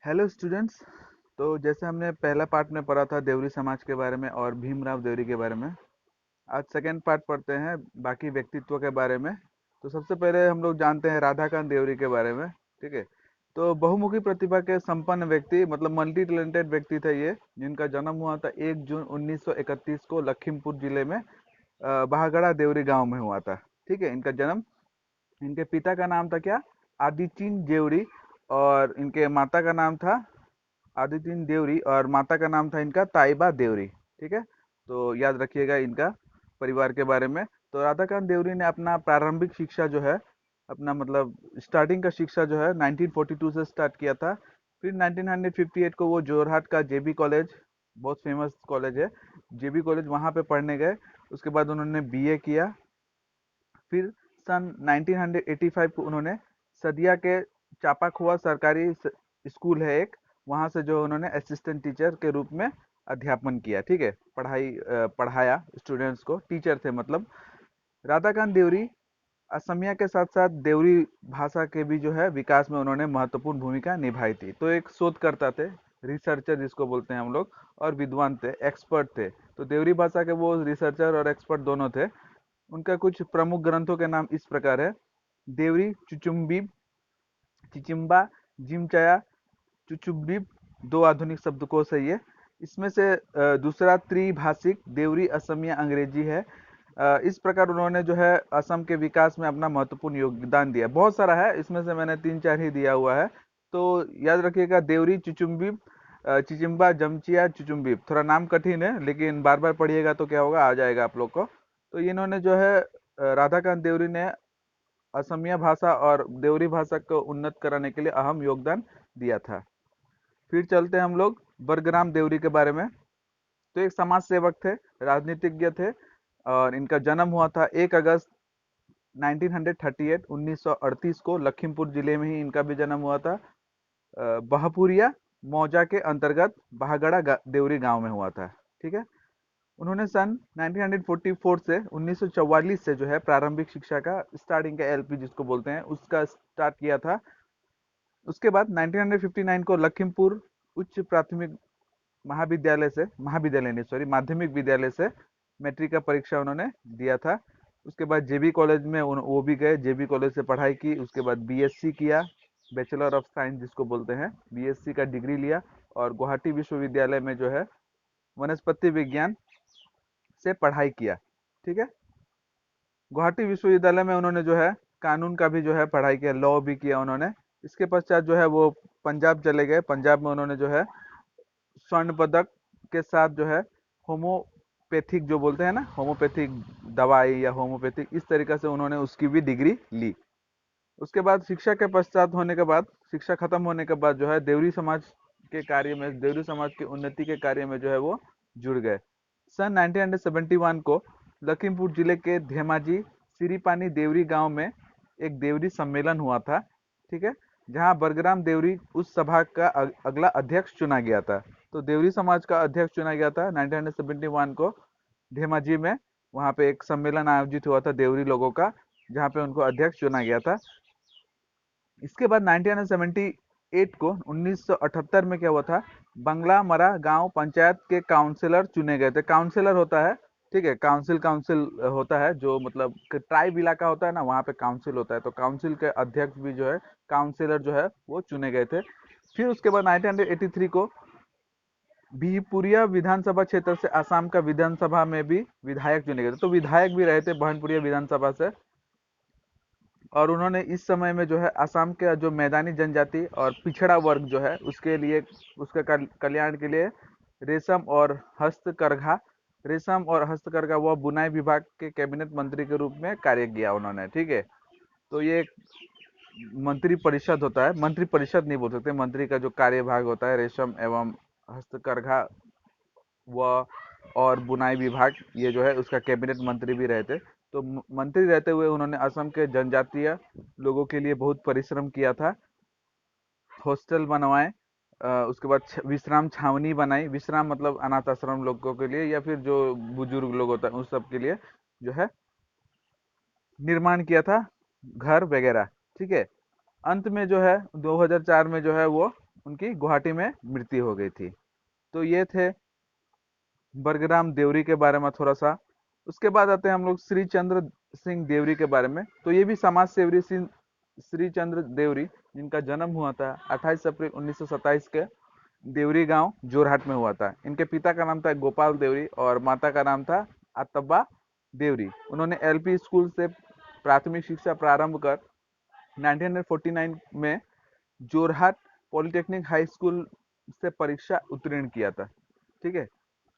Hello students. तो जैसे हमने पहला पार्ट में पढ़ा था देवरी समाज के बारे में और भीमराव देवरी के बारे में, आज सेकंड पार्ट पढ़ते हैं बाकी व्यक्तित्व के बारे में। तो सबसे पहले हम लोग जानते हैं राधाकांत देवरी के बारे में। ठीक है। तो बहुमुखी प्रतिभा के संपन्न व्यक्ति मतलब मल्टी टैलेंटेड व्यक्ति थे ये, जिनका जन्म हुआ था 1 जून 1931 को लखीमपुर जिले में बहागड़ा देवरी गांव में हुआ था। ठीक है। इनका जन्म, इनके पिता का नाम था क्या, आदिचीन देवरी, और इनके माता का नाम था आदितीन देवरी, और माता का नाम था इनका ताइबा देवरी। ठीक है। तो याद रखिएगा इनका परिवार के बारे में। तो राधाकांत देवरी ने अपना प्रारंभिक शिक्षा जो है, अपना मतलब स्टार्टिंग का शिक्षा जो है 1942 से स्टार्ट किया था। फिर 1958 को वो जोरहाट का जेबी कॉलेज, बहुत फेमस कॉलेज है, जेबी कॉलेज, वहाँ पे पढ़ने गए। उसके बाद उन्होंने बीए किया। फिर सन 1985 को उन्होंने सदिया के चापाखुआ सरकारी स्कूल है एक, वहाँ से जो उन्होंने असिस्टेंट टीचर के रूप में अध्यापन किया। ठीक है। पढ़ाया स्टूडेंट्स को, टीचर थे मतलब। राधाकांत देवरी असमिया के साथ साथ देवरी भाषा के भी जो है विकास में उन्होंने महत्वपूर्ण भूमिका निभाई थी। तो एक शोधकर्ता थे, रिसर्चर जिसको बोलते हैं हम लोग, और विद्वान थे, एक्सपर्ट थे। तो देवरी भाषा के वो रिसर्चर और एक्सपर्ट दोनों थे। उनका कुछ प्रमुख ग्रंथों के नाम इस प्रकार है: देवरी चुचुम्बी, चिचिम्बा, जिमचया, चुचुब्बीब, दो आधुनिक शब्दकोश है ये। इसमें से दूसरा त्रिभाषिक देवरी असमिया अंग्रेजी है। इस प्रकार उन्होंने जो है असम के विकास में अपना महत्वपूर्ण योगदान दिया। बहुत सारा है, इसमें से मैंने 3-4 ही दिया हुआ है। तो याद रखिएगा, देवरी चुचुम्बीब, चिचिम्बा, जमचिया, चुचुम्बीब। थोड़ा नाम कठिन है, लेकिन बार बार पढ़िएगा तो क्या होगा, आ जाएगा आप लोग को। तो इन्होंने जो है राधाकांत देवरी ने असमिया भाषा और देवरी भाषा को उन्नत कराने के लिए अहम योगदान दिया था। फिर चलते हैं हम लोग बरग्राम देवरी के बारे में। तो एक समाज सेवक थे, राजनीतिज्ञ थे, और इनका जन्म हुआ था 1 अगस्त 1938 1938 को लखीमपुर जिले में ही इनका भी जन्म हुआ था। बहपुरिया मौजा के अंतर्गत बहागड़ा देवरी गांव में हुआ था। ठीक है। उन्होंने सन 1944 से 1944 से जो है प्रारंभिक शिक्षा का, स्टार्टिंग का एलपी जिसको बोलते हैं, उसका स्टार्ट किया था। उसके बाद 1959 को लखीमपुर उच्च प्राथमिक महाविद्यालय नहीं, सॉरी, माध्यमिक विद्यालय से मैट्रिक का परीक्षा उन्होंने दिया था। उसके बाद जेबी कॉलेज में वो भी गए, जेबी कॉलेज से पढ़ाई की। उसके बाद बीएससी किया, बैचलर ऑफ साइंस जिसको बोलते हैं, बीएससी का डिग्री लिया। और गुवाहाटी विश्वविद्यालय में जो है वनस्पति विज्ञान से पढ़ाई किया। ठीक है। गुवाहाटी विश्वविद्यालय में उन्होंने जो है कानून का भी जो है पढ़ाई किया, लॉ भी किया उन्होंने। इसके पश्चात जो है वो पंजाब चले गए। पंजाब में उन्होंने जो है स्वर्ण पदक के साथ जो है होम्योपैथिक, जो बोलते हैं ना, होम्योपैथिक दवाई या होम्योपैथिक, इस तरीके से उन्होंने उसकी भी डिग्री ली। उसके बाद शिक्षा के पश्चात होने के बाद, शिक्षा खत्म होने के बाद जो है देवरी समाज के कार्य में, देवरी समाज की उन्नति के कार्य में जो है वो जुड़ गए। सन 1971 को लखीमपुर जिले के धेमाजी सिरीपानी देवरी गांव में एक देवरी सम्मेलन हुआ था। ठीक है। जहां बरग्राम देवरी उस सभा का अगला अध्यक्ष चुना गया था। तो देवरी समाज का अध्यक्ष चुना गया था 1971 को धेमाजी में। वहां पे एक सम्मेलन आयोजित हुआ था देवरी लोगों का, जहां पे उनको अध्यक्ष चुना गया था। इसके बाद 1978 को 1978 में क्या हुआ था, बंगला मरा गांव पंचायत के काउंसिलर चुने गए थे। काउंसिलर होता है, ठीक है, काउंसिल काउंसिल होता है, जो मतलब ट्राइब इलाका होता है ना, वहाँ पे काउंसिल होता है। तो काउंसिल के अध्यक्ष भी जो है, काउंसिलर जो है वो चुने गए थे। फिर उसके बाद 1983 को बिहपुरिया विधानसभा क्षेत्र से आसाम का विधानसभा में भी विधायक चुने गए थे। तो विधायक भी रहे थे बहनपुरिया विधानसभा से। और उन्होंने इस समय में जो है असम के जो मैदानी जनजाति और पिछड़ा वर्ग जो है उसके लिए, उसके कल्याण के लिए रेशम और हस्तकरघा रेशम और हस्तकरघा व बुनाई विभाग के कैबिनेट मंत्री के रूप में कार्य किया उन्होंने। ठीक है। तो ये एक मंत्री परिषद होता है, मंत्री परिषद नहीं बोल सकते, मंत्री का जो कार्यभाग होता है, रेशम एवं हस्तकरघा व और बुनाई विभाग, ये जो है उसका कैबिनेट मंत्री भी रहे थे। तो मंत्री रहते हुए उन्होंने असम के जनजातीय लोगों के लिए बहुत परिश्रम किया था। हॉस्टल बनवाए, उसके बाद विश्राम छावनी बनाई। विश्राम मतलब अनाथ आश्रम लोगों के लिए, या फिर जो बुजुर्ग लोग होता है उन सब के लिए जो है निर्माण किया था, घर वगैरह। ठीक है। अंत में जो है 2004 में जो है वो उनकी गुवाहाटी में मृत्यु हो गई थी। तो ये थे बरगराम देवरी के बारे में थोड़ा सा। उसके बाद आते हैं हम लोग श्री चंद्र सिंह देवरी के बारे में। तो ये भी समाज सेवी श्री चंद्र देवरी, जिनका जन्म हुआ था 28 अप्रैल 1927 के देवरी गांव जोरहाट में हुआ था। इनके पिता का नाम था गोपाल देवरी और माता का नाम था अतब्बा देवरी। उन्होंने एलपी स्कूल से प्राथमिक शिक्षा प्रारंभ कर 1949 में जोरहाट पॉलिटेक्निक हाई स्कूल से परीक्षा उत्तीर्ण किया था। ठीक है,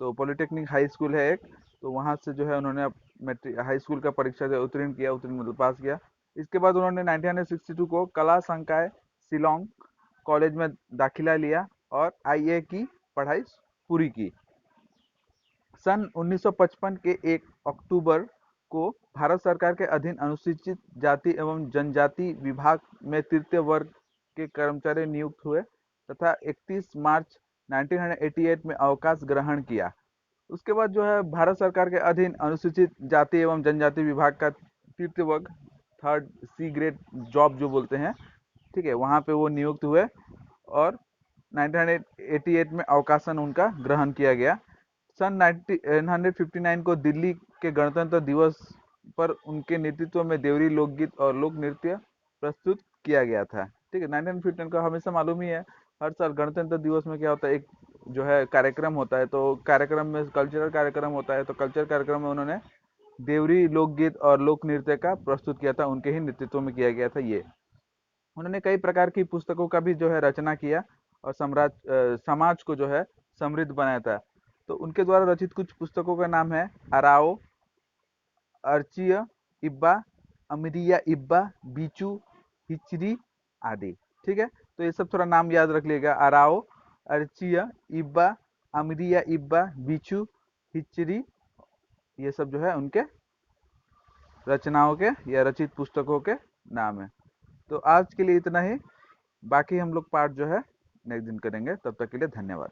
तो पॉलिटेक्निक हाई स्कूल है एक, तो वहां से जो है उन्होंने मैट्रिक हाई स्कूल का परीक्षा जो उत्तीर्ण किया, उत्तीर्ण मतलब पास किया। इसके बाद उन्होंने 1962 को कला संकाय शिलोंग कॉलेज में दाखिला लिया और आईए की पढ़ाई पूरी की। सन 1955 के 1 अक्टूबर को भारत सरकार के अधीन अनुसूचित जाति एवं जनजाति विभाग में तृतीय वर्ग के कर्मचारी नियुक्त हुए तथा 31 मार्च 1988 में अवकाश ग्रहण किया। उसके बाद जो है भारत सरकार के अधीन अनुसूचित जाति एवं जनजाति विभाग का तृतीय वर्ग, थर्ड सी ग्रेड जॉब जो बोलते हैं, ठीक है, वहाँ पे वो नियुक्त हुए और 1988 में अवकाशन उनका ग्रहण किया गया। सन 1959 को दिल्ली के गणतंत्र दिवस पर उनके नेतृत्व में देवरी लोकगीत और लोक नृत्य प्रस्तुत किया गया था। ठीक है, 1959 का हमेशा मालूम ही है, हर साल गणतंत्र दिवस में क्या होता है, एक जो है कार्यक्रम होता है, तो कार्यक्रम में कल्चरल कार्यक्रम होता है, तो कल्चरल कार्यक्रम में उन्होंने देवरी लोकगीत और लोक नृत्य का प्रस्तुत किया था, उनके ही नेतृत्व में किया गया था ये। उन्होंने कई प्रकार की पुस्तकों का भी जो है रचना किया और समाज को जो है समृद्ध बनाया था। तो उनके द्वारा रचित कुछ पुस्तकों का नाम है अराओ, अर्चिय इब्बा, अमरिया इब्बा, बीचू, हिचरी आदि। ठीक है, तो ये सब थोड़ा नाम याद रख लीजिएगा, अराओ, अर्चिय इब्बा, अमरिया इब्बा, बीचू, हिचरी, ये सब जो है उनके रचनाओं के या रचित पुस्तकों के नाम है। तो आज के लिए इतना ही, बाकी हम लोग पार्ट जो है नेक्स्ट दिन करेंगे। तब तक के लिए धन्यवाद।